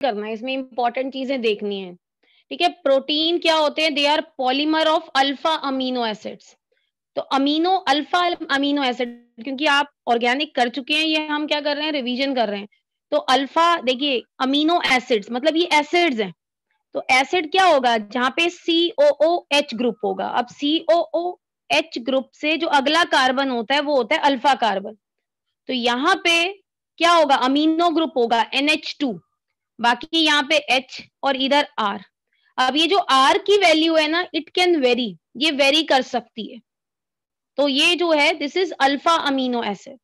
करना है, इसमें इंपॉर्टेंट चीजें देखनी है। ठीक है, प्रोटीन क्या होते हैं? They are polymer of alpha amino acids. तो अल्फा अमीनो एसिड, क्योंकि आप ऑर्गेनिक कर चुके हैं, ये हम क्या कर रहे हैं, रिवीजन कर रहे हैं। तो अल्फा देखिए, अमीनो एसिड्स मतलब ये एसिड्स हैं। तो एसिड क्या होगा? जहां पे COOH ग्रुप होगा। अब COOH ग्रुप से जो अगला कार्बन होता है वो होता है अल्फा कार्बन। तो यहाँ पे क्या होगा? अमीनो ग्रुप होगा NH2, बाकी यहाँ पे H और इधर R। अब ये जो R की वैल्यू है ना, इट कैन वेरी, ये वेरी कर सकती है। तो ये जो है, this is alpha amino acid.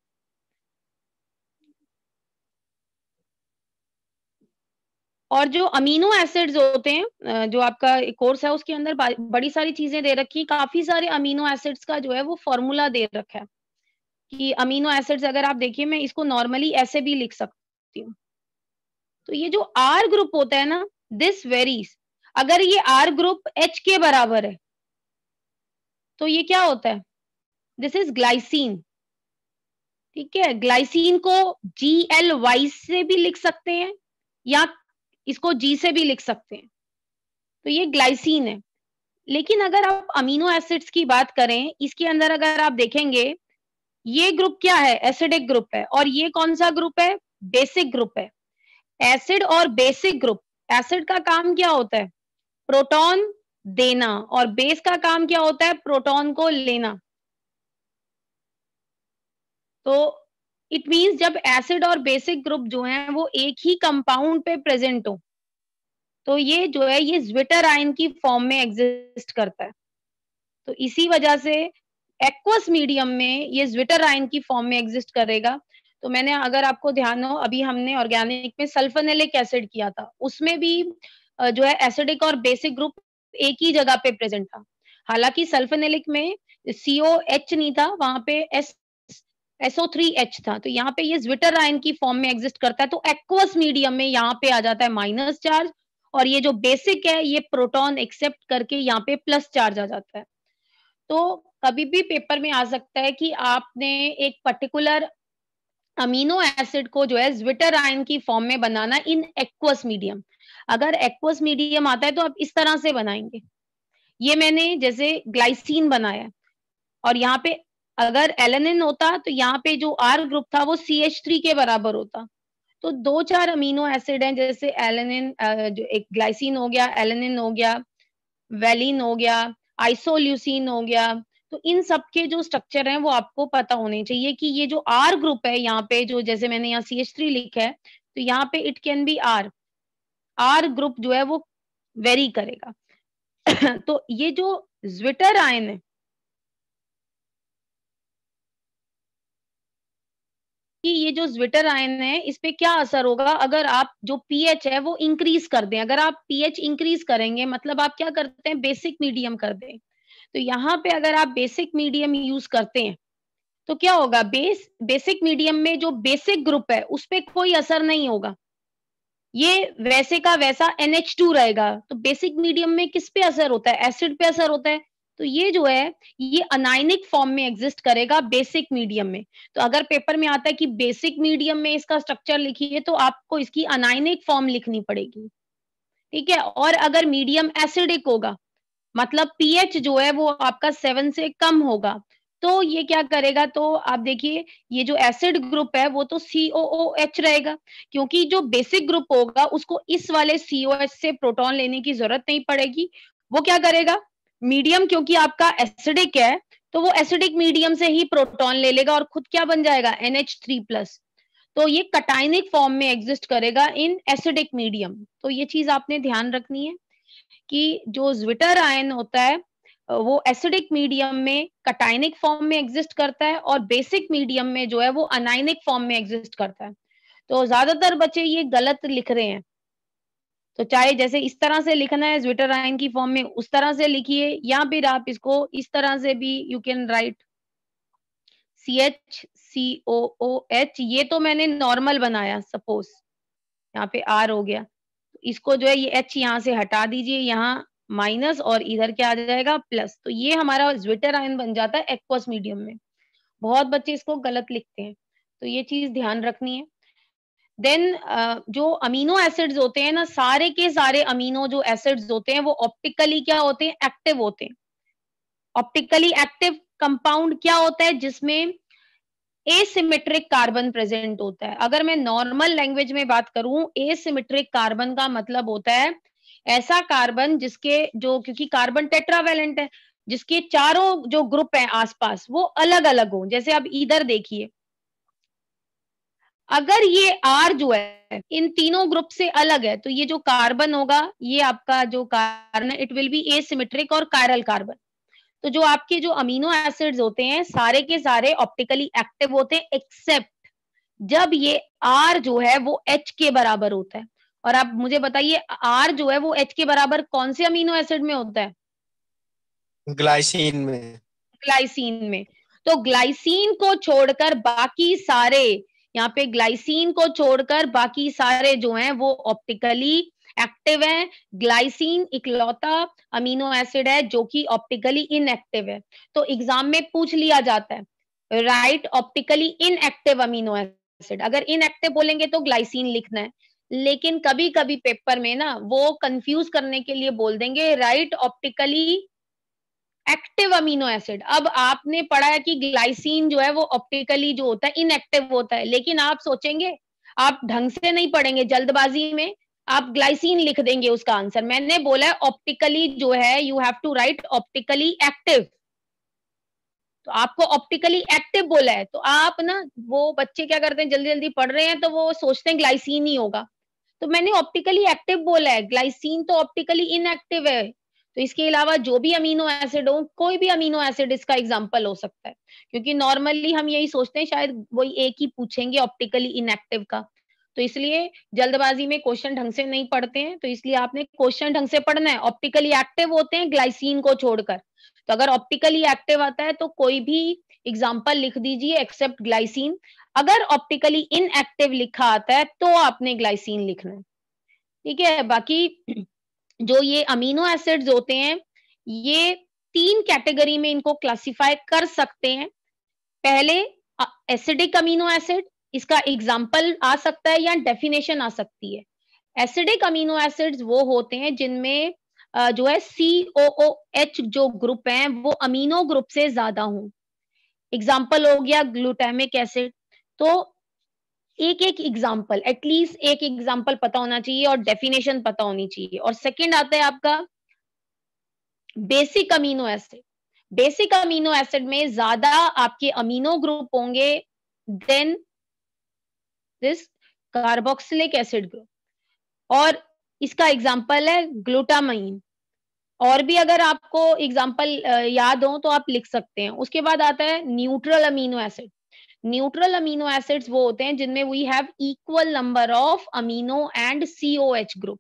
और जो अमीनो एसिड्स होते हैं, जो आपका कोर्स है उसके अंदर बड़ी सारी चीजें दे रखी है, काफी सारे अमीनो एसिड्स का जो है वो फॉर्मूला दे रखा है कि अमीनो एसिड्स अगर आप देखिए, मैं इसको नॉर्मली ऐसे भी लिख सकती हूँ। तो ये जो आर ग्रुप होता है ना, दिस वेरीज। अगर ये आर ग्रुप H के बराबर है तो ये क्या होता है? This is glycine. ठीक है, ग्लाइसिन को GLY से भी लिख सकते हैं या इसको G से भी लिख सकते हैं। तो ये ग्लाइसिन है। लेकिन अगर आप अमीनो एसिड्स की बात करें, इसके अंदर अगर आप देखेंगे, ये ग्रुप क्या है? एसिडिक ग्रुप है। और ये कौन सा ग्रुप है? बेसिक ग्रुप है। एसिड और बेसिक ग्रुप, एसिड का काम क्या होता है? प्रोटॉन देना, और बेस का काम क्या होता है? प्रोटॉन को लेना। तो इट मींस जब एसिड और बेसिक ग्रुप जो हैं वो एक ही कंपाउंड पे प्रेजेंट हो, तो ये जो है ये ज्विटर आयन की फॉर्म में एग्जिस्ट करता है। तो इसी वजह से एक्वस मीडियम में ये ज्विटर आयन की फॉर्म में एग्जिस्ट करेगा। तो मैंने, अगर आपको ध्यान हो, अभी हमने ऑर्गेनिक में सल्फोनेलिक एसिड किया था, उसमें भी जो है एसिडिक और बेसिक ग्रुप एक ही जगह पे प्रेजेंट था। हालांकि सल्फोनेलिक में COH नहीं था, वहां पे SO3H था। तो यहाँ पे ये ज्विटर आयन की फॉर्म में एग्जिस्ट करता है। तो एक्वस मीडियम में यहाँ पे आ जाता है माइनस चार्ज, और ये जो बेसिक है ये प्रोटॉन एक्सेप्ट करके यहाँ पे प्लस चार्ज आ जाता है। तो कभी भी पेपर में आ सकता है कि आपने एक पर्टिकुलर अमीनो एसिड को जो है ज्विटर आयन की फॉर्म में बनाना इन एक्वस मीडियम। अगर एक्वस मीडियम आता है तो आप इस तरह से बनाएंगे। ये मैंने जैसे ग्लाइसिन बनाया है, और यहाँ पे अगर एलेनिन होता तो यहाँ पे जो R ग्रुप था वो CH3 के बराबर होता। तो 2-4 अमीनो एसिड हैं, जैसे एलेनिन, जो एक ग्लाइसिन हो गया, एलेनिन हो गया, वेलिन हो गया, आइसोल्यूसिन हो गया। तो इन सब के जो स्ट्रक्चर हैं वो आपको पता होने चाहिए कि ये जो R ग्रुप है, यहाँ पे जो, जैसे मैंने यहाँ CH3 लिखा है, तो यहाँ पे it can be R group जो है वो वेरी करेगा। तो ये जो ज्विटर आयन है, कि ये जो ज्विटर आयन है, इस पे क्या असर होगा अगर आप जो पीएच है वो इंक्रीज कर दें। अगर आप पीएच इंक्रीज करेंगे, मतलब आप क्या करते हैं, बेसिक मीडियम कर दें। तो यहाँ पे अगर आप बेसिक मीडियम यूज करते हैं तो क्या होगा? बेसिक मीडियम में जो बेसिक ग्रुप है उस पे कोई असर नहीं होगा, ये वैसे का वैसा NH2 रहेगा। तो बेसिक मीडियम में किस पे असर होता है? एसिड पे असर होता है। तो ये जो है ये अनायनिक फॉर्म में एग्जिस्ट करेगा बेसिक मीडियम में। तो अगर पेपर में आता है कि बेसिक मीडियम में इसका स्ट्रक्चर लिखिए, तो आपको इसकी अनायनिक फॉर्म लिखनी पड़ेगी। ठीक है, और अगर मीडियम एसिडिक होगा, मतलब पीएच जो है वो आपका 7 से कम होगा, तो ये क्या करेगा? तो आप देखिए, ये जो एसिड ग्रुप है वो तो COOH रहेगा, क्योंकि जो बेसिक ग्रुप होगा उसको इस वाले COH से प्रोटॉन लेने की जरूरत नहीं पड़ेगी। वो क्या करेगा? मीडियम क्योंकि आपका एसिडिक है, तो वो एसिडिक मीडियम से ही प्रोटॉन ले लेगा और खुद क्या बन जाएगा? NH3+। तो ये कटायनिक फॉर्म में एग्जिस्ट करेगा इन एसिडिक मीडियम। तो ये चीज आपने ध्यान रखनी है कि जो ज्विटर आयन होता है वो एसिडिक मीडियम में कटायनिक फॉर्म में एग्जिस्ट करता है, और बेसिक मीडियम में जो है वो अनायनिक फॉर्म में एग्जिस्ट करता है। तो ज्यादातर बच्चे ये गलत लिख रहे हैं। तो चाहे जैसे इस तरह से लिखना है ज्विटर आयन की फॉर्म में, उस तरह से लिखिए, या फिर आप इसको इस तरह से भी यू कैन राइट CHCOOH। ये तो मैंने नॉर्मल बनाया, सपोज यहाँ पे R हो गया, इसको जो है ये H यहाँ से हटा दीजिए, यहाँ माइनस, और इधर क्या आ जाएगा? प्लस। तो ये हमारा ज्विटर आयन बन जाता है एक्वस मीडियम में। बहुत बच्चे इसको गलत लिखते हैं, तो ये चीज ध्यान रखनी है। देन जो अमीनो एसिड्स होते हैं ना, सारे के सारे अमीनो जो एसिड्स होते हैं वो ऑप्टिकली क्या होते हैं, एक्टिव होते हैं। ऑप्टिकली एक्टिव कंपाउंड क्या होता है, जिसमें एसिमेट्रिक कार्बन प्रेजेंट होता है। अगर मैं नॉर्मल लैंग्वेज में बात करूं, एसिमेट्रिक कार्बन का मतलब होता है ऐसा कार्बन जिसके जो, क्योंकि कार्बन टेट्रावेलेंट है, जिसके चारों जो ग्रुप है आसपास वो अलग अलग हो। जैसे आप इधर देखिए, अगर ये R जो है इन तीनों ग्रुप से अलग है, तो ये जो कार्बन होगा, ये आपका जो कार्बन है, इट विल बी एसिमेट्रिक और कायरल कार्बन। तो जो आपके जो अमीनो एसिड्स होते हैं, सारे के सारे ऑप्टिकली एक्टिव होते हैं, एक्सेप्ट जब ये R जो है वो H के बराबर होता है। और आप मुझे बताइए, R जो है वो H के बराबर कौन से अमीनो एसिड में होता है? ग्लाइसिन में। ग्लाइसिन में। तो ग्लाइसिन को छोड़कर बाकी सारे, यहाँ पे ग्लाइसिन को छोड़कर बाकी सारे जो हैं वो ऑप्टिकली एक्टिव है। ग्लाइसिन इकलौता अमीनो एसिड है जो कि ऑप्टिकली इनएक्टिव है। तो एग्जाम में पूछ लिया जाता है, right optically inactive amino acid. अगर इनएक्टिव बोलेंगे तो ग्लाइसिन लिखना है, लेकिन कभी कभी पेपर में ना वो कंफ्यूज करने के लिए बोल देंगे right optically active amino acid. अब आपने पढ़ा है कि ग्लाइसिन जो है वो ऑप्टिकली जो होता है इनएक्टिव होता है, लेकिन आप सोचेंगे, आप ढंग से नहीं पढ़ेंगे, जल्दबाजी में आप ग्लाइसिन लिख देंगे उसका आंसर। मैंने बोला है ऑप्टिकली जो है, you have to write optically active. तो आपको ऑप्टिकली एक्टिव बोला है, तो आप ना, वो बच्चे क्या करते हैं, जल्दी जल्दी पढ़ रहे हैं तो वो सोचते हैं ग्लाइसिन ही होगा। तो मैंने ऑप्टिकली एक्टिव बोला है, ग्लाइसिन तो ऑप्टिकली इनएक्टिव है। तो इसके अलावा जो भी अमीनो एसिड हो, कोई भी अमीनो एसिड इसका एग्जांपल हो सकता है, क्योंकि नॉर्मली हम यही सोचते हैं शायद वही एक ही पूछेंगे ऑप्टिकली इनएक्टिव का। तो इसलिए जल्दबाजी में क्वेश्चन ढंग से नहीं पढ़ते हैं, तो इसलिए आपने क्वेश्चन ढंग से पढ़ना है। ऑप्टिकली एक्टिव होते हैं ग्लाइसिन को छोड़कर। तो अगर ऑप्टिकली एक्टिव आता है तो कोई भी एग्जाम्पल लिख दीजिए एक्सेप्ट ग्लाइसिन। अगर ऑप्टिकली इनएक्टिव लिखा आता है तो आपने ग्लाइसिन लिखना है, ठीक है। बाकी जो ये अमीनो एसिड्स होते हैं, ये 3 कैटेगरी में इनको क्लासिफाई कर सकते हैं। पहले एसिडिक अमीनो एसिड, इसका एग्जाम्पल आ सकता है या डेफिनेशन आ सकती है। एसिडिक अमीनो एसिड्स वो होते हैं जिनमें जो है COOH जो ग्रुप है वो अमीनो ग्रुप से ज्यादा हो। एग्जाम्पल हो गया ग्लूटामिक एसिड। तो एक एक एग्जाम्पल, एटलीस्ट एक एग्जाम्पल पता होना चाहिए और डेफिनेशन पता होनी चाहिए। और सेकंड आता है आपका basic amino acid. Basic amino acid में ज्यादा आपके अमीनो ग्रुप होंगे then this carboxylic acid group. और इसका एग्जाम्पल है ग्लूटामाइन। और भी अगर आपको एग्जाम्पल याद हो तो आप लिख सकते हैं। उसके बाद आता है neutral amino acid. Neutral amino acids वो होते हैं जिनमें we have equal number of amino and COH group.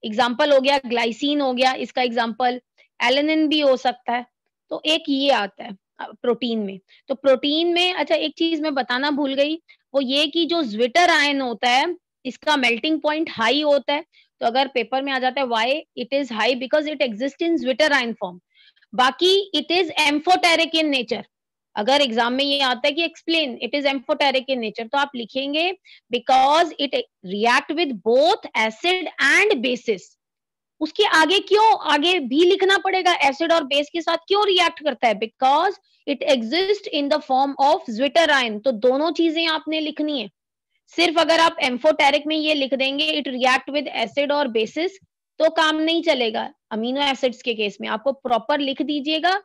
Example हो गया ग्लाइसिन हो गया, इसका एग्जाम्पल एलेनिन भी हो सकता है। तो एक ये आता है प्रोटीन में। तो प्रोटीन में, अच्छा एक चीज मैं बताना भूल गई, वो ये कि जो ज्विटर आयन होता है इसका मेल्टिंग पॉइंट हाई होता है। तो अगर पेपर में आ जाता है why it is high, because it exist in zwitterion form. बाकी it is amphoteric in nature. अगर एग्जाम में ये आता है कि explain it is amphoteric in nature, तो आप लिखेंगे because it react with both acid and basis. उसके आगे क्यों आगे भी लिखना पड़ेगा, एसिड और बेस के साथ क्यों रिएक्ट करता है, because it exist in the form of zwitter ion. तो दोनों चीजें आपने लिखनी है। सिर्फ अगर आप एम्फोटेरिक में ये लिख देंगे इट रिएक्ट विद एसिड और बेसिस, तो काम नहीं चलेगा। अमीनो एसिड्स के केस में आपको प्रॉपर लिख दीजिएगा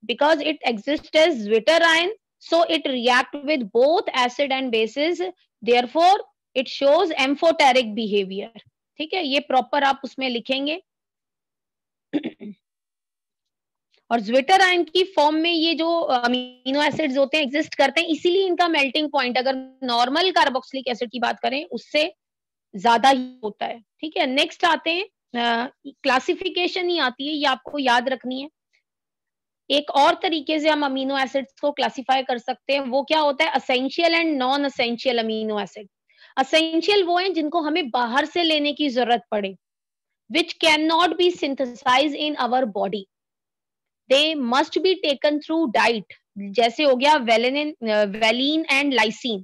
because it exist as zwitterion, so it react with both acid and bases, therefore it shows amphoteric behavior। ठीक है, ये प्रॉपर आप उसमें लिखेंगे। और ज्विटर आयन की फॉर्म में ये जो अमीनो एसिड्स होते हैं एग्जिस्ट करते हैं, इसीलिए इनका मेल्टिंग पॉइंट अगर नॉर्मल कार्बोक्सिलिक एसिड की बात करें उससे ज्यादा ही होता है। ठीक है, नेक्स्ट आते हैं क्लासिफिकेशन ही आती है, ये आपको याद रखनी है। एक और तरीके से हम अमीनो एसिड्स को क्लासिफाई कर सकते हैं, वो क्या होता है, essential and non essential amino acid. Essential वो हैं जिनको हमें बाहर से लेने की जरूरत पड़े, which cannot be synthesized in our body, they must be taken through diet। जैसे हो गया वेलिन एंड लाइसिन।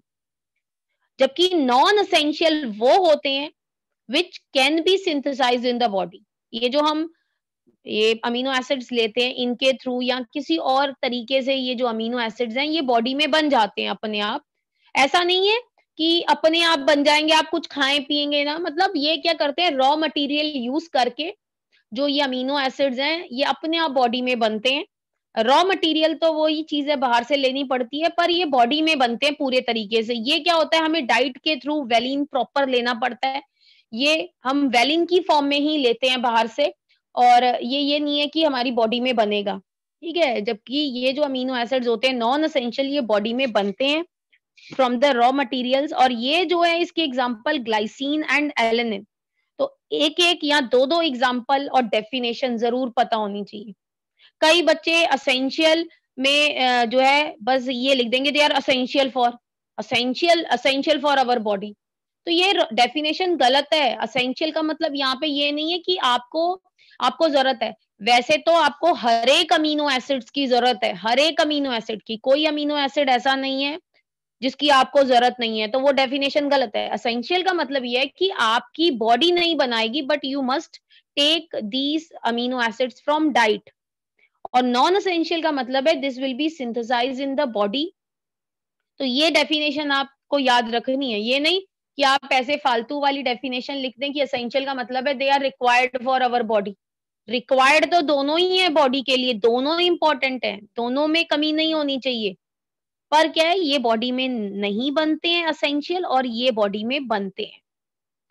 जबकि नॉन असेंशियल वो होते हैं which can be synthesized in the body. ये जो हम ये अमीनो एसिड्स लेते हैं इनके थ्रू या किसी और तरीके से ये जो अमीनो एसिड्स हैं ये बॉडी में बन जाते हैं अपने आप। ऐसा नहीं है कि अपने आप बन जाएंगे, आप कुछ खाएं पिएंगे ना, मतलब ये क्या करते हैं रॉ मटेरियल यूज करके जो ये अमीनो एसिड्स हैं ये अपने आप बॉडी में बनते हैं। रॉ मटेरियल तो वही चीज है बाहर से लेनी पड़ती है, पर ये बॉडी में बनते हैं पूरे तरीके से। ये क्या होता है हमें डाइट के थ्रू वेलिन प्रॉपर लेना पड़ता है, ये हम वेलिन की फॉर्म में ही लेते हैं बाहर से, और ये नहीं है कि हमारी बॉडी में बनेगा, ठीक है। जबकि ये जो अमीनो एसिड्स होते हैं नॉन एसेंशियल ये बॉडी में बनते हैं फ्रॉम द रॉ मटेरियल्स, और ये जो है इसके एग्जांपल ग्लाइसिन एंड एलेनिन। तो एक एक या दो दो एग्जांपल और डेफिनेशन जरूर पता होनी चाहिए। कई बच्चे असेंशियल में जो है बस ये लिख देंगे they are essential for our body. तो ये डेफिनेशन गलत है। असेंशियल का मतलब यहाँ पे ये नहीं है कि आपको आपको जरूरत है, वैसे तो आपको हर एक अमीनो एसिड्स की जरूरत है, हर एक अमीनो एसिड की, कोई अमीनो एसिड ऐसा नहीं है जिसकी आपको जरूरत नहीं है, तो वो डेफिनेशन गलत है। असेंशियल का मतलब ये है कि आपकी बॉडी नहीं बनाएगी but you must take these amino acids from diet. और नॉन असेंशियल का मतलब है this will be synthesized in the body. तो ये डेफिनेशन आपको याद रखनी है, ये नहीं कि आप ऐसे फालतू वाली डेफिनेशन लिख दें कि एसेंशियल का मतलब है they are required for our body. Required तो दोनों ही है बॉडी के लिए, दोनों इंपॉर्टेंट है, दोनों में कमी नहीं होनी चाहिए। पर क्या है ये बॉडी में नहीं बनते हैं असेंशियल और ये बॉडी में बनते हैं।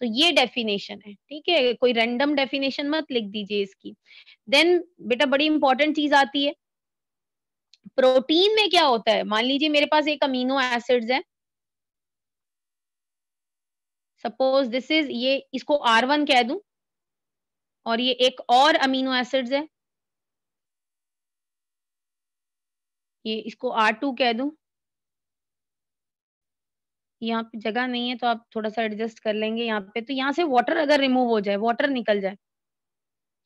तो ये डेफिनेशन है, ठीक है, कोई रैंडम डेफिनेशन मत लिख दीजिए इसकी। देन बेटा बड़ी इंपॉर्टेंट चीज आती है, प्रोटीन में क्या होता है। मान लीजिए मेरे पास एक अमीनो एसिड्स है, सपोज दिस इज, ये इसको R1 कह दूं, और ये एक और अमीनो एसिड्स है, ये इसको R2 कह दूं। यहाँ पे जगह नहीं है तो आप थोड़ा सा एडजस्ट कर लेंगे यहाँ पे। तो यहाँ से वाटर अगर रिमूव हो जाए, वाटर निकल जाए,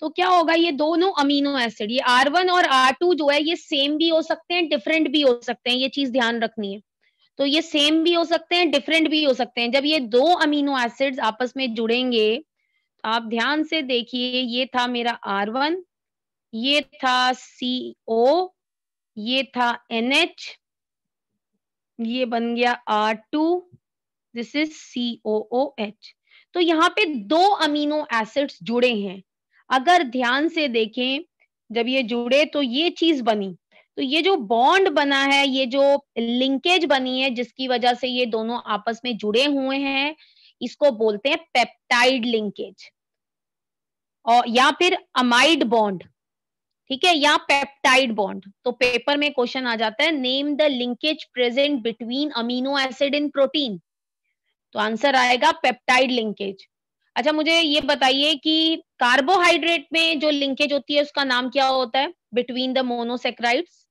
तो क्या होगा, ये दोनों अमीनो एसिड, ये R1 और R2 जो है ये सेम भी हो सकते हैं, डिफरेंट भी हो सकते हैं, ये चीज ध्यान रखनी है। तो ये सेम भी हो सकते हैं, डिफरेंट भी हो सकते हैं। जब ये दो अमीनो एसिड्स आपस में जुड़ेंगे, तो आप ध्यान से देखिए, ये था मेरा R1, ये था CO, ये था NH, ये बन गया R2, दिस इज COOH। तो यहाँ पे दो अमीनो एसिड्स जुड़े हैं, अगर ध्यान से देखें जब ये जुड़े तो ये चीज बनी। तो ये जो बॉन्ड बना है, ये जो लिंकेज बनी है जिसकी वजह से ये दोनों आपस में जुड़े हुए हैं, इसको बोलते हैं पेप्टाइड लिंकेज, और या फिर अमाइड बॉन्ड, ठीक है, या पेप्टाइड बॉन्ड। तो पेपर में क्वेश्चन आ जाता है name the linkage present between amino acid in protein, तो आंसर आएगा पेप्टाइड लिंकेज। अच्छा मुझे ये बताइए कि कार्बोहाइड्रेट में जो लिंकेज होती है उसका नाम क्या होता है बिटवीन द मोनोसेक्राइड्स।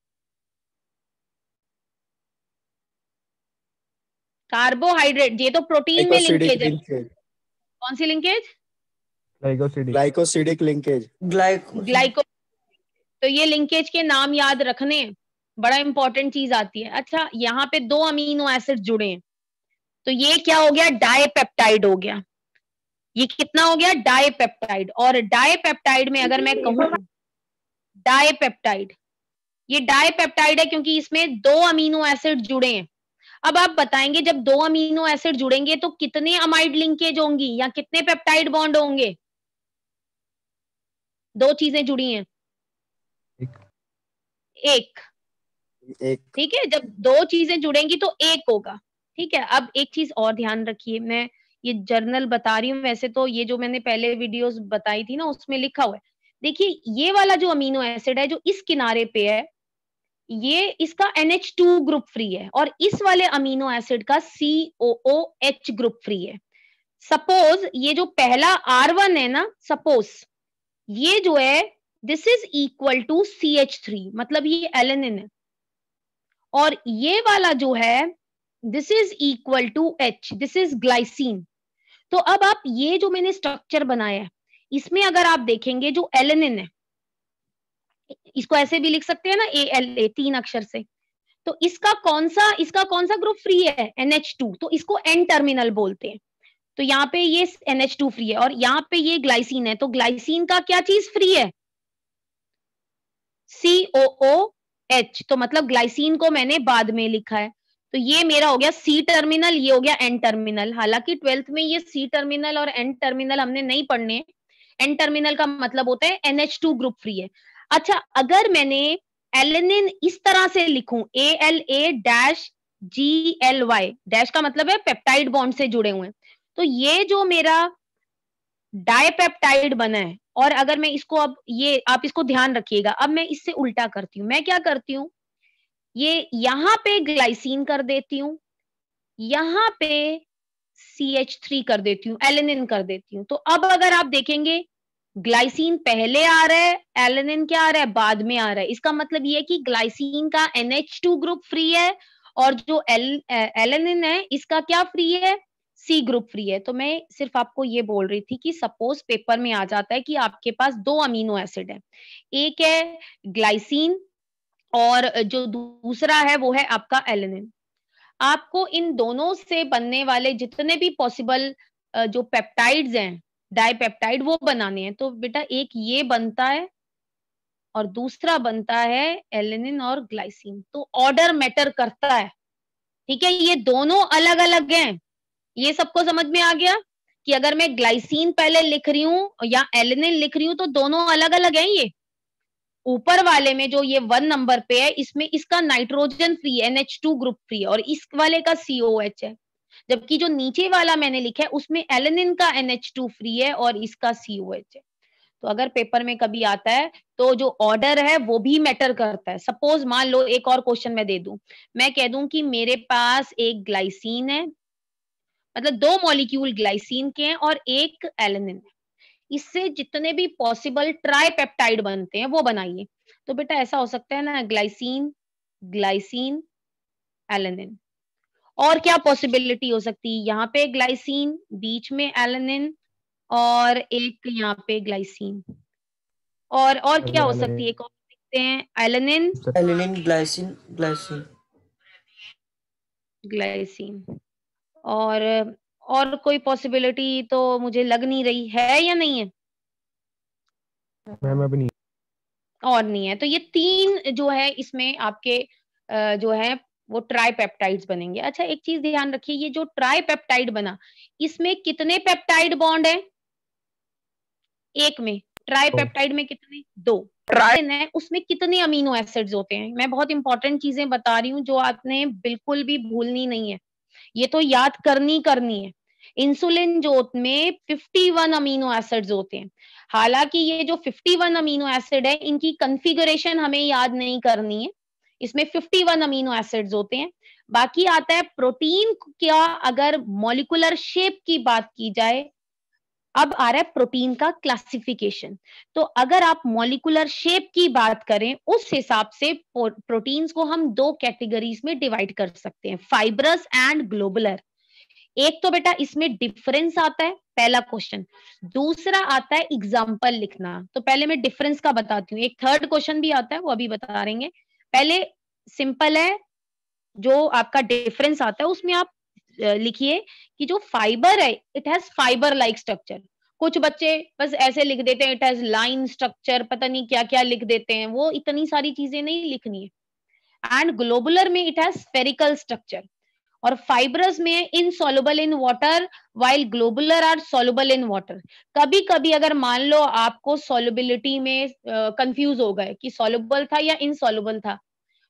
कार्बोहाइड्रेट, ये तो प्रोटीन में लिंकेज है, कौन सी लिंकेज, ग्लाइकोसिडिक लिंकेज, ग्लाइको। तो ये लिंकेज के नाम याद रखने, बड़ा इंपॉर्टेंट चीज आती है। अच्छा यहाँ पे दो अमीनो एसिड जुड़े हैं, तो ये क्या हो गया, डाइपेप्टाइड हो गया। ये कितना हो गया, डाइपेप्टाइड। और डाइपेप्टाइड में अगर मैं कहूं डाइपेप्टाइड, ये डाइपेप्टाइड है क्योंकि इसमें दो अमीनो एसिड जुड़े हैं। अब आप बताएंगे जब दो अमीनो एसिड जुड़ेंगे तो कितने अमाइड लिंकेज होंगी या कितने पेप्टाइड बॉन्ड होंगे, दो चीजें जुड़ी हैं, एक, ठीक है, जब दो चीजें जुड़ेंगी तो एक होगा, ठीक है। अब एक चीज और ध्यान रखिए, मैं ये जर्नल बता रही हूँ, वैसे तो ये जो मैंने पहले वीडियोस बताई थी ना उसमें लिखा हुआ है। देखिए ये वाला जो अमीनो एसिड है जो इस किनारे पे है, ये इसका NH2 ग्रुप फ्री है, और इस वाले अमीनो एसिड का COOH ग्रुप फ्री है। सपोज ये जो पहला R1 है ना, सपोज ये जो है this is equal to CH3, मतलब ये एलेनिन है, और ये वाला जो है this is equal to H, this is glycine. तो अब आप ये जो मैंने स्ट्रक्चर बनाया है इसमें अगर आप देखेंगे जो एलेनिन है, इसको ऐसे भी लिख सकते हैं ना ALA 3 अक्षर से, तो इसका कौन सा ग्रुप फ्री है? NH2, तो इसको N टर्मिनल बोलते हैं। तो यहाँ पे ये NH2 फ्री है और यहाँ पे ये ग्लाइसिन है, तो ग्लाइसिन का क्या चीज फ्री है? COOH, तो मतलब ग्लाइसिन को मैंने बाद में लिखा है। तो ये मेरा हो गया C टर्मिनल, ये हो गया N टर्मिनल। हालांकि 12th में ये C टर्मिनल और N टर्मिनल हमने नहीं पढ़ने। N टर्मिनल का मतलब होता है NH2 ग्रुप फ्री है। अच्छा, अगर मैंने एलेनिन इस तरह से लिखूं, ALA-GLY, डैश का मतलब है पेप्टाइड बॉन्ड से जुड़े हुए हैं, तो ये जो मेरा डाइपेप्टाइड बना है, और अगर मैं इसको अब ये आप इसको ध्यान रखिएगा, अब मैं इससे उल्टा करती हूँ। मैं क्या करती हूँ, ये यहाँ पे ग्लाइसिन कर देती हूँ, यहाँ पे CH3 कर देती हूँ, एलेनिन कर देती हूँ। तो अब अगर आप देखेंगे ग्लाइसिन पहले आ रहा है, एलेनिन क्या आ रहा है? बाद में आ रहा है। इसका मतलब ये है कि ग्लाइसिन का NH2 ग्रुप फ्री है और जो एलेनिन है इसका क्या फ्री है? C ग्रुप फ्री है। तो मैं सिर्फ आपको ये बोल रही थी कि सपोज पेपर में आ जाता है कि आपके पास 2 अमीनो एसिड है, एक है ग्लाइसिन और जो दूसरा है वो है आपका एलेनिन। आपको इन दोनों से बनने वाले जितने भी पॉसिबल जो पेप्टाइड्स हैं, डाइपेप्टाइड, वो बनाने हैं। तो बेटा एक ये बनता है और दूसरा बनता है एलेनिन और ग्लाइसिन। तो ऑर्डर मैटर करता है, ठीक है? ये दोनों अलग अलग हैं, ये सबको समझ में आ गया कि अगर मैं ग्लाइसिन पहले लिख रही हूँ या एलेनिन लिख रही हूँ तो दोनों अलग अलग हैं। ये ऊपर वाले में जो ये 1 नंबर पे है, इसमें इसका नाइट्रोजन फ्री है, NH2 ग्रुप फ्री है, और इस वाले का COH है। जबकि जो नीचे वाला मैंने लिखा है उसमें एलेनिन का NH2 फ्री है और इसका COH है। तो अगर पेपर में कभी आता है तो जो ऑर्डर है वो भी मैटर करता है। सपोज मान लो एक और क्वेश्चन मैं दे दूं, मैं कह दूं कि मेरे पास एक ग्लाइसिन है, मतलब 2 मॉलिक्यूल ग्लाइसिन के हैं और एक एलेनिन है, इससे जितने भी पॉसिबल ट्राइपेप्टाइड बनते हैं वो बनाइए। तो बेटा ऐसा हो सकता है ना, ग्लाइसिन, ग्लाइसिन, एलेनिन। और क्या पॉसिबिलिटी हो सकती है? यहाँ पे ग्लाइसिन, बीच में एलेनिन और एक यहाँ पे ग्लाइसिन। और क्या हो सकती है? एक और देखते हैं, alanine, alanine, glycine, glycine, glycine. और कोई पॉसिबिलिटी तो मुझे लग नहीं रही है, या नहीं है? मैम अब नहीं। और नहीं है। तो ये 3 जो है इसमें आपके जो है वो ट्राइपेप्टाइड्स बनेंगे। अच्छा, एक चीज ध्यान रखिए, ये जो ट्राइपेप्टाइड बना, इसमें कितने पेप्टाइड बॉन्ड है? एक में। ट्राइपेप्टाइड में कितने? 2। ट्राइन है, उसमें कितने अमीनो एसिड्स होते हैं? मैं बहुत इंपॉर्टेंट चीजें बता रही हूँ जो आपने बिल्कुल भी भूलनी नहीं है, ये तो याद करनी है। इंसुलिन जो में 51 अमीनो एसिड्स होते हैं। हालांकि ये जो 51 अमीनो एसिड है, इनकी कॉन्फ़िगरेशन हमें याद नहीं करनी है, इसमें 51 अमीनो एसिड्स होते हैं। बाकी आता है प्रोटीन क्या, अगर मॉलिक्यूलर शेप की बात की जाए, अब आ रहा है प्रोटीन का क्लासिफिकेशन। तो अगर आप मॉलिक्यूलर शेप की बात करें, उस हिसाब से प्रोटीन्स को हम 2 कैटेगरीज में डिवाइड कर सकते हैं, फाइब्रस एंड ग्लोबुलर। एक तो बेटा इसमें डिफरेंस आता है, पहला क्वेश्चन। दूसरा आता है एग्जाम्पल लिखना। तो पहले मैं डिफरेंस का बताती हूँ, एक थर्ड क्वेश्चन भी आता है, वो अभी बता रहेंगे। पहले सिंपल है, जो आपका डिफरेंस आता है उसमें आप लिखिए कि जो फाइबर है, it has fibre like structure. कुछ बच्चे बस ऐसे लिख देते हैं, इट हैज लाइन स्ट्रक्चर, पता नहीं क्या क्या लिख देते हैं, वो इतनी सारी चीजें नहीं लिखनी है। एंड ग्लोबुलर में इट हैज स्फेरिकल स्ट्रक्चर, और फाइब्रस में insoluble in water, while globular are soluble in water. कभी कभी अगर मान लो आपको सॉल्युबिलिटी में कंफ्यूज हो गए कि सॉल्युबल था या इनसॉल्युबल था,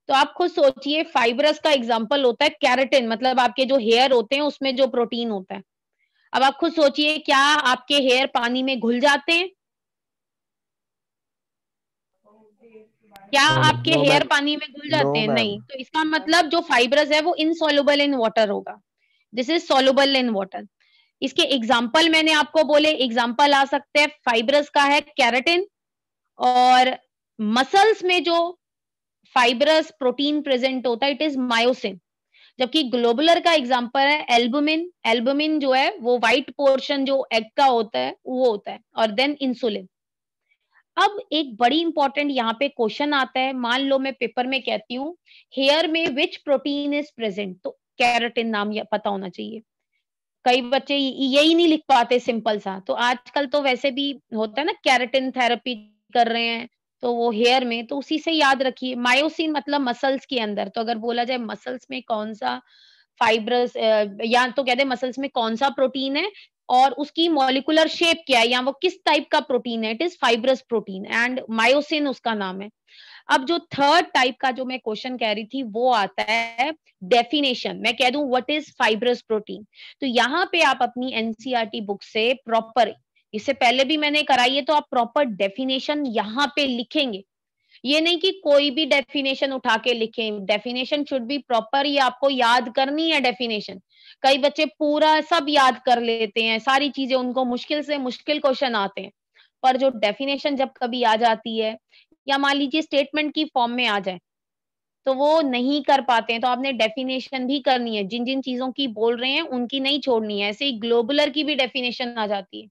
तो आप खुद सोचिए, फाइब्रस का एग्जांपल होता है केराटिन, मतलब आपके जो हेयर होते हैं उसमें जो प्रोटीन होता है। अब आप खुद सोचिए, क्या आपके हेयर पानी में घुल जाते हैं? क्या आपके नो हेयर मैम, पानी में घुल नो जाते हैं? मैम, नहीं। तो इसका मतलब जो फाइब्रस है वो इनसॉल्युबल इन वाटर होगा, this is soluble in water. इसके एग्जाम्पल मैंने आपको बोले, एग्जाम्पल आ सकते हैं, फाइब्रस का है केराटिन, और मसल्स में जो फाइब्रस प्रोटीन प्रेजेंट होता है, इट इज मायोसिन। जबकि ग्लोबुलर का एग्जांपल है एल्बुमिन। एल्बुमिन जो है वो व्हाइट पोर्शन जो एग का होता है वो होता है, और देन इंसुलिन। अब एक बड़ी इंपॉर्टेंट यहाँ पे क्वेश्चन आता है, मान लो मैं पेपर में कहती हूँ हेयर में विच प्रोटीन इज प्रेजेंट, तो कैराटिन नाम पता होना चाहिए। कई बच्चे यही नहीं लिख पाते सिंपल सा, तो आजकल तो वैसे भी होता है ना कैराटिन थेरेपी कर रहे हैं, तो वो हेयर में, तो उसी से याद रखिए। मायोसिन मतलब मसल्स के अंदर, तो अगर बोला जाए मसल्स में कौन सा फाइब्रस, या तो कहते हैं मसल्स में कौन सा प्रोटीन है और उसकी मॉलिक्यूलर शेप क्या है, या वो किस टाइप का प्रोटीन है, it is fibrous protein and myosin उसका नाम है। अब जो थर्ड टाइप का जो मैं क्वेश्चन कह रही थी वो आता है डेफिनेशन, मैं कह दूं व्हाट इज फाइब्रस प्रोटीन। तो यहाँ पे आप अपनी एनसीईआरटी बुक से प्रॉपर, इससे पहले भी मैंने कराई है, तो आप प्रॉपर डेफिनेशन यहाँ पे लिखेंगे। ये नहीं कि कोई भी डेफिनेशन उठा के लिखें, डेफिनेशन शुड बी प्रॉपर, ये आपको याद करनी है डेफिनेशन। कई बच्चे पूरा सब याद कर लेते हैं, सारी चीजें, उनको मुश्किल से मुश्किल क्वेश्चन आते हैं, पर जो डेफिनेशन जब कभी आ जाती है, या मान लीजिए स्टेटमेंट की फॉर्म में आ जाए, तो वो नहीं कर पाते हैं। तो आपने डेफिनेशन भी करनी है, जिन जिन चीजों की बोल रहे हैं उनकी नहीं छोड़नी है। ऐसे ही ग्लोबुलर की भी डेफिनेशन आ जाती है,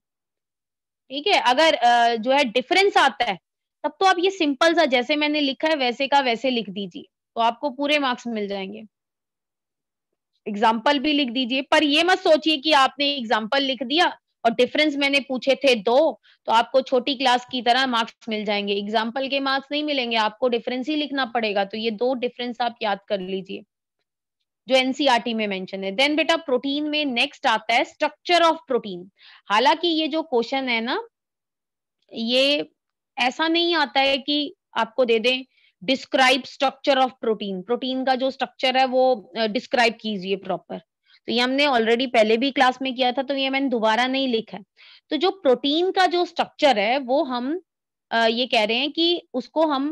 ठीक है। अगर जो है डिफरेंस आता है, तब तो आप ये सिंपल सा जैसे मैंने लिखा है वैसे का वैसे लिख दीजिए, तो आपको पूरे मार्क्स मिल जाएंगे। एग्जाम्पल भी लिख दीजिए, पर ये मत सोचिए कि आपने एग्जाम्पल लिख दिया और डिफरेंस मैंने पूछे थे 2, तो आपको छोटी क्लास की तरह मार्क्स मिल जाएंगे। एग्जाम्पल के मार्क्स नहीं मिलेंगे, आपको डिफरेंस ही लिखना पड़ेगा। तो ये 2 डिफरेंस आप याद कर लीजिए जो एनसीईआरटी में मेंशन है। देन बेटा प्रोटीन में नेक्स्ट आता है स्ट्रक्चर ऑफ प्रोटीन। हालांकि ये जो क्वेश्चन है ना, ये ऐसा नहीं आता है कि आपको दे दें describe structure of protein, protein का जो स्ट्रक्चर है वो डिस्क्राइब कीजिए प्रॉपर। तो ये हमने ऑलरेडी पहले भी क्लास में किया था, तो ये मैंने दोबारा नहीं लिखा है। तो जो प्रोटीन का जो स्ट्रक्चर है वो हम ये कह रहे हैं कि उसको हम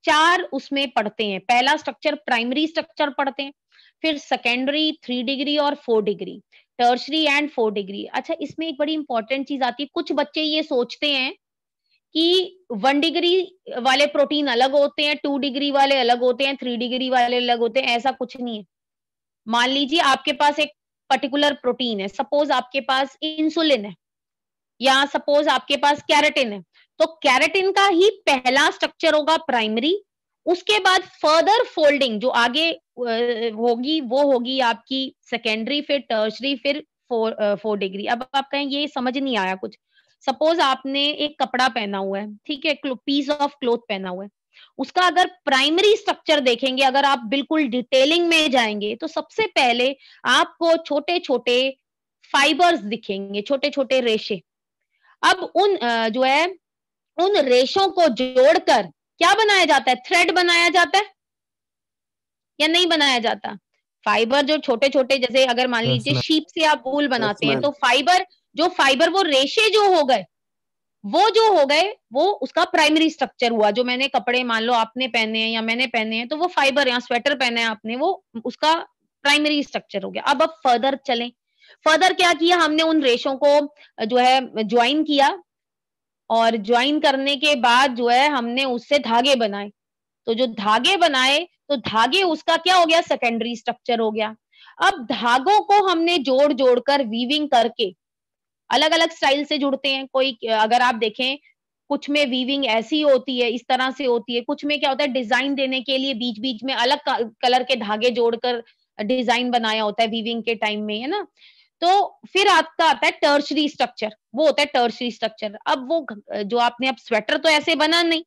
4 उसमें पढ़ते हैं। पहला स्ट्रक्चर प्राइमरी स्ट्रक्चर पढ़ते हैं, फिर सेकेंडरी 3 डिग्री और 4 डिग्री, टर्शरी एंड 4 डिग्री। अच्छा, इसमें एक बड़ी इंपॉर्टेंट चीज आती है, कुछ बच्चे ये सोचते हैं कि 1 डिग्री वाले प्रोटीन अलग होते हैं, 2 डिग्री वाले अलग होते हैं, 3 डिग्री वाले अलग होते हैं, ऐसा कुछ नहीं है। मान लीजिए आपके पास एक पर्टिकुलर प्रोटीन है, सपोज आपके पास इंसुलिन है, या सपोज आपके पास कैरेटिन है, तो कैरेटिन का ही पहला स्ट्रक्चर होगा प्राइमरी, उसके बाद फर्दर फोल्डिंग जो आगे होगी वो होगी आपकी सेकेंडरी, फिर टर्शरी, फिर 4 डिग्री। अब आप कहें ये समझ नहीं आया कुछ। सपोज आपने एक कपड़ा पहना हुआ है, ठीक है, पीस ऑफ क्लोथ पहना हुआ है, उसका अगर प्राइमरी स्ट्रक्चर देखेंगे, अगर आप बिल्कुल डिटेलिंग में जाएंगे, तो सबसे पहले आपको छोटे छोटे फाइबर्स दिखेंगे, छोटे छोटे रेशे। अब उन जो है उन रेशों को जोड़कर क्या बनाया जाता है, थ्रेड बनाया जाता है या नहीं बनाया जाता। फाइबर जो छोटे छोटे, जैसे अगर मान Yes, लीजिए ma'am. शीप से आप वूल बनाते हैं, ma'am. तो फाइबर वो रेशे जो हो गए, वो उसका प्राइमरी स्ट्रक्चर हुआ। जो मैंने कपड़े मान लो आपने पहने हैं या मैंने पहने हैं, तो वो फाइबर, या स्वेटर पहने हैं आपने, वो उसका प्राइमरी स्ट्रक्चर हो गया। अब फर्दर चलें, फर्दर क्या किया हमने, उन रेशों को जो है ज्वाइन किया, और ज्वाइन करने के बाद जो है हमने उससे धागे बनाए। तो जो धागे बनाए, तो धागे उसका क्या हो गया, सेकेंडरी स्ट्रक्चर हो गया। अब धागों को हमने जोड़ जोड़कर वीविंग करके अलग अलग स्टाइल से जुड़ते हैं। कोई अगर आप देखें, कुछ में वीविंग ऐसी होती है, इस तरह से होती है, कुछ में क्या होता है, डिजाइन देने के लिए बीच बीच में अलग कलर के धागे जोड़कर डिजाइन बनाया होता है वीविंग के टाइम में, है ना। तो फिर आपका आता है टर्शरी स्ट्रक्चर, वो होता है टर्शरी स्ट्रक्चर। अब वो जो आपने, अब स्वेटर तो ऐसे बना नहीं,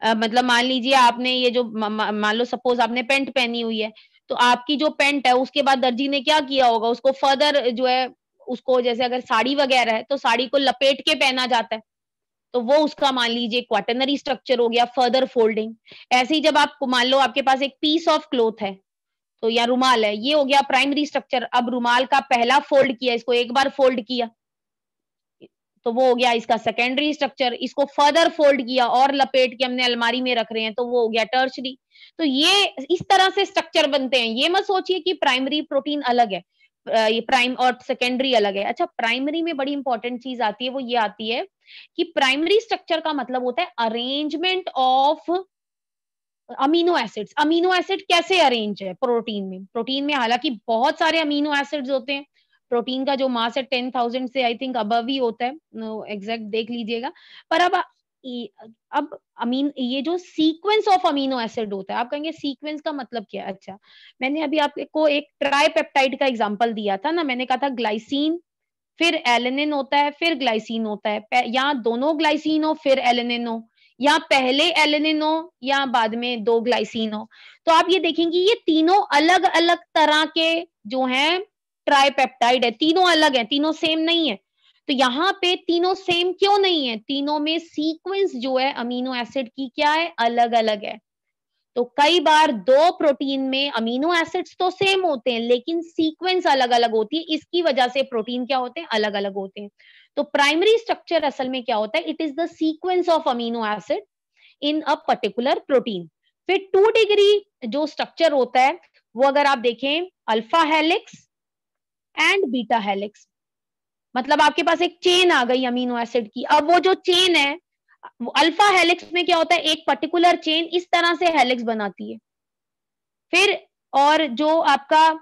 मतलब मान लीजिए आपने ये जो मान लो सपोज आपने पैंट पहनी हुई है, तो आपकी जो पैंट है उसके बाद दर्जी ने क्या किया होगा, उसको फर्दर जो है, उसको जैसे अगर साड़ी वगैरह है तो साड़ी को लपेट के पहना जाता है, तो वो उसका मान लीजिए क्वाटरनरी स्ट्रक्चर हो गया, फर्दर फोल्डिंग। ऐसे ही जब आप मान लो आपके पास एक पीस ऑफ क्लोथ है, तो या रुमाल है, ये हो गया प्राइमरी स्ट्रक्चर। अब रुमाल का पहला फोल्ड किया, इसको एक बार फोल्ड किया, तो वो हो गया इसका सेकेंडरी स्ट्रक्चर। इसको फर्दर फोल्ड किया और लपेट के हमने अलमारी में रख रहे हैं, तो वो हो गया टर्शरी। तो ये इस तरह से स्ट्रक्चर बनते हैं। ये मत सोचिए कि प्राइमरी प्रोटीन अलग है, ये प्राइम और सेकेंडरी अलग है। अच्छा, प्राइमरी में बड़ी इंपॉर्टेंट चीज आती है, वो ये आती है कि प्राइमरी स्ट्रक्चर का मतलब होता है arrangement of amino acids. Amino acid कैसे अरेंज है प्रोटीन में, प्रोटीन में हालांकि बहुत सारे अमीनो एसिड्स होते हैं। प्रोटीन का जो मास है 10,000 से आई थिंक अबव ही होता है, एग्जैक्ट देख लीजिएगा। पर अब अब ये जो सीक्वेंस ऑफ अमीनो एसिड होता है, आप कहेंगे सीक्वेंस का मतलब क्या है? अच्छा, मैंने अभी आपको एक ट्राइपेप्टाइड का एग्जांपल दिया था ना, मैंने कहा था ग्लाइसिन फिर एलेनिन होता है फिर ग्लाइसिन होता है, या दोनों ग्लाइसिन हो फिर एलेनिन हो, या पहले एलेनिन हो या बाद में दो ग्लाइसिन हो। तो आप ये देखेंगे ये तीनों अलग अलग तरह के जो हैं ट्राइपेप्टाइड है, तीनों अलग है, तीनों सेम नहीं है। तो यहाँ पे तीनों सेम क्यों नहीं है? तीनों में सीक्वेंस जो है अमीनो एसिड की क्या है? अलग अलग है। तो कई बार दो प्रोटीन में अमीनो एसिड्स तो सेम होते हैं लेकिन सीक्वेंस अलग अलग होती है, इसकी वजह से प्रोटीन क्या होते हैं? अलग अलग होते हैं। तो प्राइमरी स्ट्रक्चर असल में क्या होता है? It is the sequence of amino acid in a particular protein. फिर 2 डिग्री जो स्ट्रक्चर होता है वो अगर आप देखें alpha helix and beta helix, मतलब आपके पास एक चेन आ गई अमीनो एसिड की। अब वो जो चेन है अल्फा हेलिक्स में क्या होता है? एक पर्टिकुलर चेन इस तरह से हेलिक्स बनाती है। फिर और जो आपका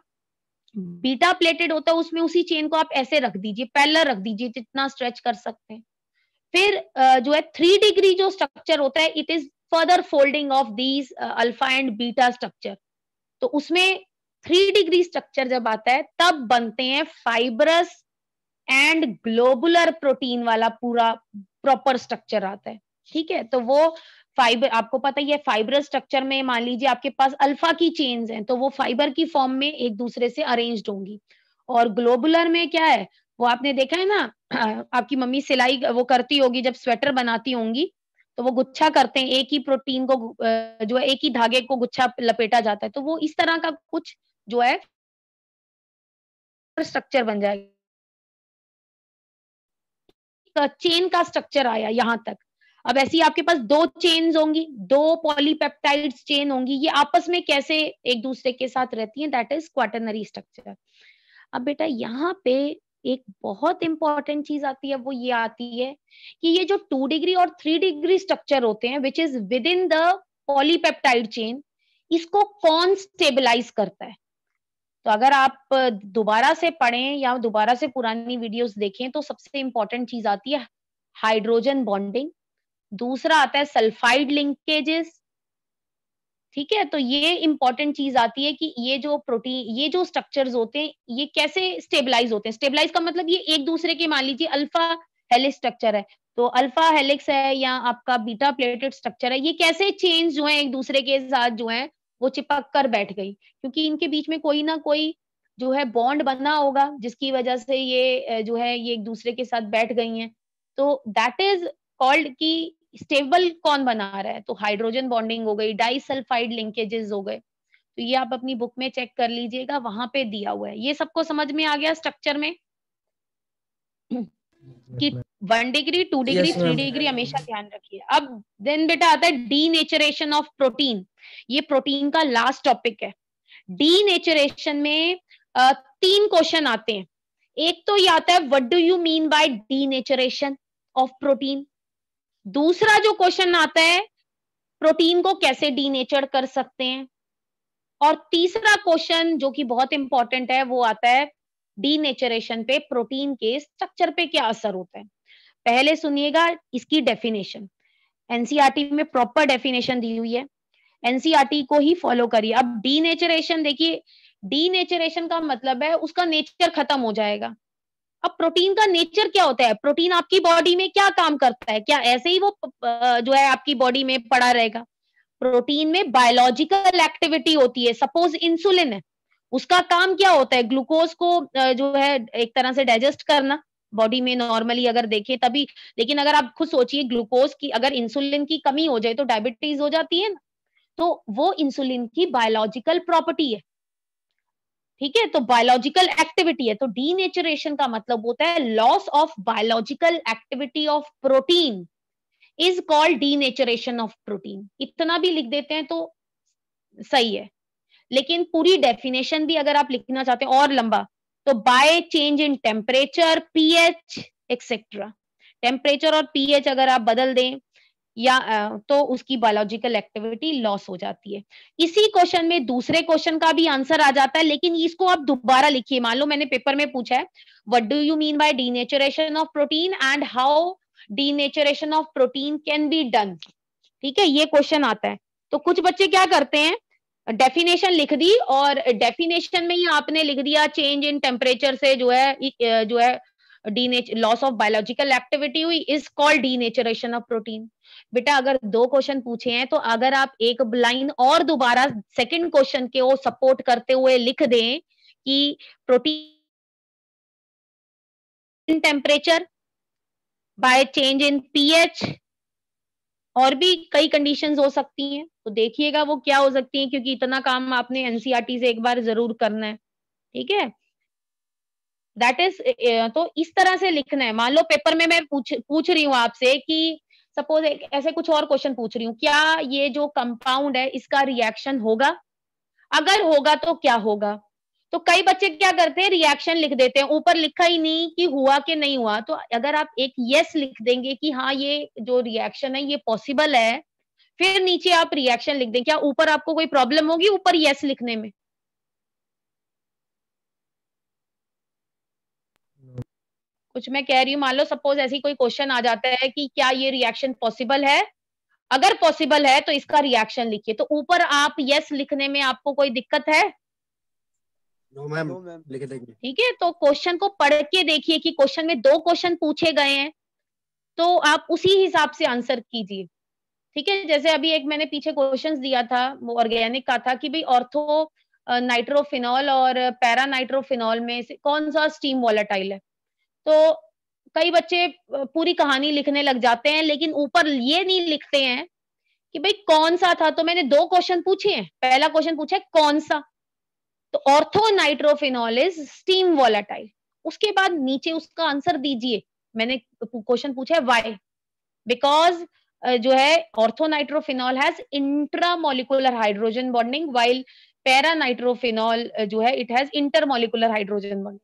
बीटा प्लेटेड होता है उसमें उसी चेन को आप ऐसे रख दीजिए, पैरेलल रख दीजिए जितना स्ट्रेच कर सकते हैं। फिर जो है 3 डिग्री जो स्ट्रक्चर होता है it is further folding of these alpha and beta structure. तो उसमें 3 डिग्री स्ट्रक्चर जब आता है तब बनते हैं फाइब्रस एंड ग्लोबुलर प्रोटीन वाला पूरा प्रॉपर स्ट्रक्चर आता है। ठीक है, तो वो फाइबर आपको पता ही है, फाइबर स्ट्रक्चर में मान लीजिए आपके पास अल्फा की चेन्स हैं तो वो फाइबर की फॉर्म में एक दूसरे से अरेंज्ड होंगी। और ग्लोबुलर में क्या है? वो आपने देखा है ना, आपकी मम्मी सिलाई वो करती होगी जब स्वेटर बनाती होंगी तो वो गुच्छा करते हैं, एक ही प्रोटीन को जो है एक ही धागे को गुच्छा लपेटा जाता है, तो वो इस तरह का कुछ जो है स्ट्रक्चर बन जाएगा। चेन का स्ट्रक्चर आया यहां तक। अब ऐसी आपके पास दो चेन्स होंगी, दो पॉलीपेप्टाइड्स चेन होंगी, ये आपस में कैसे एक दूसरे के साथ रहती हैं? That is quaternary structure. अब बेटा यहाँ पे एक बहुत इंपॉर्टेंट चीज आती है, वो ये आती है कि ये जो 2 डिग्री और 3 डिग्री स्ट्रक्चर होते हैं which is with in the polypeptide chain, इसको कौन स्टेबलाइज करता है? तो अगर आप दोबारा से पढ़ें या दोबारा से पुरानी वीडियोस देखें तो सबसे इंपॉर्टेंट चीज आती है हाइड्रोजन बॉन्डिंग, दूसरा आता है सल्फाइड लिंकेजेस। ठीक है, तो ये इंपॉर्टेंट चीज आती है कि ये जो प्रोटीन, ये जो स्ट्रक्चर्स होते हैं ये कैसे स्टेबलाइज होते हैं। स्टेबलाइज का मतलब ये एक दूसरे के, मान लीजिए अल्फा हेलिक्स स्ट्रक्चर है तो अल्फा हेलिक्स है या आपका बीटा प्लेटेड स्ट्रक्चर है, ये कैसे चेन्स जो है एक दूसरे के साथ जो है वो चिपक कर बैठ गई, क्योंकि इनके बीच में कोई ना कोई जो है बॉन्ड बना होगा जिसकी वजह से ये जो है ये एक दूसरे के साथ बैठ गई हैं। तो दैट इज कॉल्ड कि स्टेबल कौन बना रहा है? तो हाइड्रोजन बॉन्डिंग हो गई, डाइसल्फाइड लिंकेजेस हो गए। तो ये आप अपनी बुक में चेक कर लीजिएगा, वहां पे दिया हुआ है। ये सबको समझ में आ गया स्ट्रक्चर में कि 1 डिग्री 2 डिग्री 3 डिग्री हमेशा ध्यान रखिए। अब देन बेटा आता है डीनेचरेशन ऑफ प्रोटीन, ये प्रोटीन का लास्ट टॉपिक है। डीनेचरेशन में 3 क्वेश्चन आते हैं। एक तो ये आता है what do you mean by denaturation of protein. दूसरा जो क्वेश्चन आता है प्रोटीन को कैसे डीनेचर कर सकते हैं। और तीसरा क्वेश्चन जो कि बहुत इंपॉर्टेंट है वो आता है डीनेचरेशन पे प्रोटीन के स्ट्रक्चर पे क्या असर होता है। पहले सुनिएगा इसकी डेफिनेशन, एनसीईआरटी में प्रॉपर डेफिनेशन दी हुई है, एनसीईआरटी को ही फॉलो करिए। अब डीनेचरेशन देखिए, डीनेचरेशन का मतलब है उसका नेचर खत्म हो जाएगा। अब प्रोटीन का नेचर क्या होता है? प्रोटीन आपकी बॉडी में क्या काम करता है? क्या ऐसे ही वो जो है आपकी बॉडी में पड़ा रहेगा? प्रोटीन में बायोलॉजिकल एक्टिविटी होती है। सपोज इंसुलिन है, उसका काम क्या होता है? ग्लूकोज को जो है एक तरह से डाइजेस्ट करना बॉडी में नॉर्मली अगर देखें तभी। लेकिन अगर आप खुद सोचिए ग्लूकोज की अगर इंसुलिन की कमी हो जाए तो डायबिटीज हो जाती है ना, तो वो इंसुलिन की बायोलॉजिकल प्रॉपर्टी है। ठीक है, तो बायोलॉजिकल एक्टिविटी है। तो डीनेचरेशन का मतलब होता है loss of biological activity of protein is called denaturation of protein. इतना भी लिख देते हैं तो सही है, लेकिन पूरी डेफिनेशन भी अगर आप लिखना चाहते हैं और लंबा तो by change in temperature, pH etcetera. Temperature और पीएच अगर आप बदल दें या तो उसकी बायोलॉजिकल एक्टिविटी लॉस हो जाती है। इसी क्वेश्चन में दूसरे क्वेश्चन का भी आंसर आ जाता है, लेकिन इसको आप दोबारा लिखिए। मान लो मैंने पेपर में पूछा है what do you mean by denaturation of protein and how denaturation of protein can be done. ठीक है, ये क्वेश्चन आता है। तो कुछ बच्चे क्या करते हैं, डेफिनेशन लिख दी और डेफिनेशन में ही आपने लिख दिया चेंज इन टेम्परेचर से जो है लॉस ऑफ बायोलॉजिकल एक्टिविटी हुई, is called denaturation of protein. बेटा अगर 2 क्वेश्चन पूछे हैं तो अगर आप एक लाइन और दोबारा सेकंड क्वेश्चन के वो सपोर्ट करते हुए लिख दें कि protein temperature by change in pH, और भी कई कंडीशंस हो सकती हैं, तो देखिएगा वो क्या हो सकती हैं, क्योंकि इतना काम आपने एनसीईआरटी से एक बार जरूर करना है। ठीक है, दैट इज, तो इस तरह से लिखना है। मान लो पेपर में मैं पूछ रही हूँ आपसे कि सपोज ऐसे कुछ और क्वेश्चन पूछ रही हूँ, क्या ये जो कंपाउंड है इसका रिएक्शन होगा, अगर होगा तो क्या होगा। तो कई बच्चे क्या करते हैं, रिएक्शन लिख देते हैं, ऊपर लिखा ही नहीं कि हुआ कि नहीं हुआ। तो अगर आप एक यस लिख देंगे कि हाँ ये जो रिएक्शन है ये पॉसिबल है, फिर नीचे आप रिएक्शन लिख दें, क्या ऊपर आपको कोई प्रॉब्लम होगी ऊपर यस लिखने में? कुछ मैं कह रही हूँ, मान लो सपोज ऐसी कोई क्वेश्चन आ जाता है कि क्या ये रिएक्शन पॉसिबल है, अगर पॉसिबल है तो इसका रिएक्शन लिखिए, तो ऊपर आप यस लिखने में आपको कोई दिक्कत है? नो मैम, लिख देंगे। ठीक है, तो क्वेश्चन को पढ़ के देखिए कि क्वेश्चन में 2 क्वेश्चन पूछे गए हैं, तो आप उसी हिसाब से आंसर कीजिए। ठीक है, जैसे अभी एक मैंने पीछे क्वेश्चन दिया था, वो ऑर्गेनिक का था कि भाई ऑर्थो नाइट्रोफिनॉल और पैरा नाइट्रोफिनॉल में से कौन सा स्टीम वॉलेटाइल है। तो कई बच्चे पूरी कहानी लिखने लग जाते हैं, लेकिन ऊपर ये नहीं लिखते हैं कि भाई कौन सा था। तो मैंने 2 क्वेश्चन पूछे हैं, पहला क्वेश्चन पूछा है कौन सा, तो ortho nitrophenol is steam volatile, उसके बाद नीचे उसका आंसर दीजिए। मैंने क्वेश्चन पूछा है व्हाई, बिकॉज जो है ortho nitrophenol has intramolecular hydrogen bonding while para nitrophenol जो है it has intermolecular hydrogen bonding.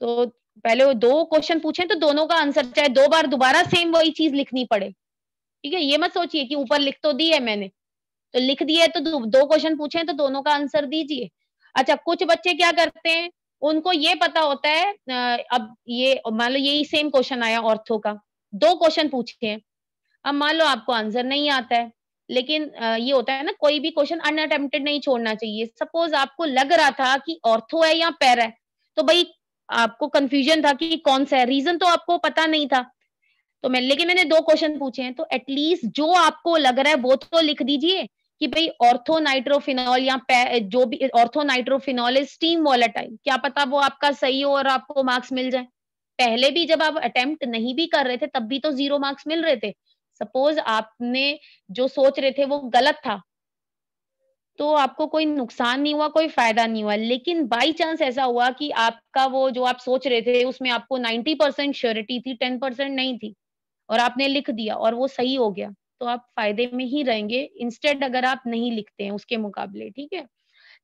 तो पहले वो 2 क्वेश्चन पूछे तो दोनों का आंसर चाहे 2 बार दोबारा सेम वही चीज लिखनी पड़े। ठीक है, ये मत सोचिए कि ऊपर लिख तो दी है मैंने, तो लिख दिया है तो 2 क्वेश्चन पूछे हैं तो दोनों का आंसर दीजिए। अच्छा, कुछ बच्चे क्या करते हैं, उनको ये पता होता है अब ये मान लो यही सेम क्वेश्चन आया ऑर्थो का, 2 क्वेश्चन पूछे हैं, अब मान लो आपको आंसर नहीं आता है, लेकिन ये होता है ना, कोई भी क्वेश्चन अनअटेम्प्टेड नहीं छोड़ना चाहिए। सपोज आपको लग रहा था कि ऑर्थो है या पैरा है, तो भाई आपको कंफ्यूजन था कि कौन सा है, रीजन तो आपको पता नहीं था, तो लेकिन मैंने 2 क्वेश्चन पूछे हैं, तो एटलीस्ट जो आपको लग रहा है वो तो लिख दीजिए कि भाई ऑर्थो नाइट्रोफिनॉल या जो भी ortho nitrophenol is steam volatile, क्या पता वो आपका सही हो और आपको मार्क्स मिल जाए। पहले भी जब आप अटेम्प्ट नहीं भी कर रहे थे तब भी तो 0 मार्क्स मिल रहे थे। सपोज आपने जो सोच रहे थे वो गलत था, तो आपको कोई नुकसान नहीं हुआ, कोई फायदा नहीं हुआ, लेकिन बाई चांस ऐसा हुआ कि आपका वो जो आप सोच रहे थे उसमें आपको 90% श्योरिटी थी, 10% नहीं थी, और आपने लिख दिया और वो सही हो गया, तो आप फायदे में ही रहेंगे इंस्टेड अगर आप नहीं लिखते हैं उसके मुकाबले। ठीक है,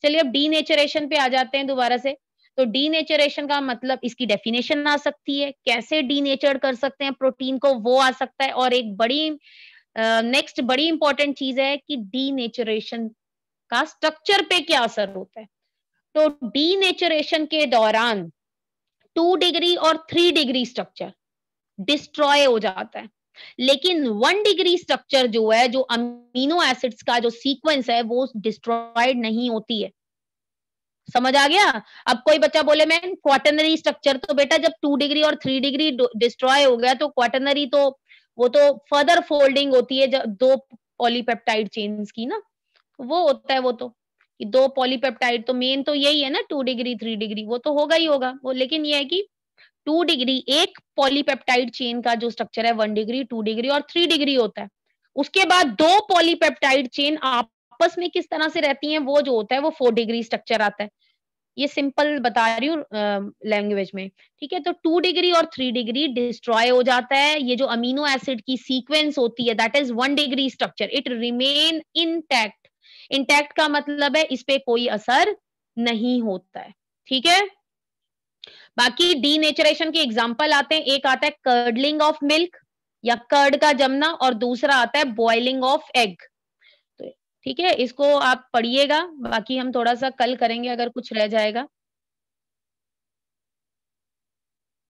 चलिए अब डीनेचरेशन पे आ जाते हैं दोबारा से। तो डीनेचरेशन का मतलब इसकी डेफिनेशन आ सकती है, कैसे डीनेचर कर सकते हैं प्रोटीन को वो आ सकता है, और एक बड़ी नेक्स्ट बड़ी इंपॉर्टेंट चीज है कि डीनेचरेशन का स्ट्रक्चर पे क्या असर होता है। तो डीनेचरेशन के दौरान 2 डिग्री और 3 डिग्री स्ट्रक्चर डिस्ट्रॉय हो जाता है, लेकिन 1 डिग्री स्ट्रक्चर जो है, जो अमीनो एसिड्स का जो सीक्वेंस है वो डिस्ट्रॉयड नहीं होती है। समझ आ गया? अब कोई बच्चा बोले मैं क्वाटरनरी स्ट्रक्चर, तो बेटा जब 2 डिग्री और 3 डिग्री डिस्ट्रॉय हो गया तो क्वाटरनरी तो वो तो फर्दर फोल्डिंग होती है जब 2 पॉलीपेप्टाइड चेन्स की ना, वो होता है वो तो कि 2 पॉलीपेप्टाइड, तो मेन तो यही है ना 2 डिग्री 3 डिग्री, वो तो होगा ही होगा वो, लेकिन ये है कि 2 डिग्री एक पॉलीपेप्टाइड चेन का जो स्ट्रक्चर है 1 डिग्री 2 डिग्री और 3 डिग्री होता है। उसके बाद 2 पॉलीपेप्टाइड चेन आपस में किस तरह से रहती हैं वो जो होता है वो 4 डिग्री स्ट्रक्चर आता है। ये सिंपल बता रही हूँ लैंग्वेज में। ठीक है, तो 2 डिग्री और 3 डिग्री डिस्ट्रॉय हो जाता है, ये जो अमीनो एसिड की सीक्वेंस होती है that is 1 degree structure, it remain intact. Intact का मतलब है इस पे कोई असर नहीं होता है। ठीक है, बाकी डीनेचरेशन के एग्जाम्पल आते हैं, एक आता है कर्डलिंग ऑफ मिल्क या कर्ड का जमना, और दूसरा आता है बॉइलिंग ऑफ एग। तो ठीक है, इसको आप पढ़िएगा, बाकी हम थोड़ा सा कल करेंगे अगर कुछ रह जाएगा।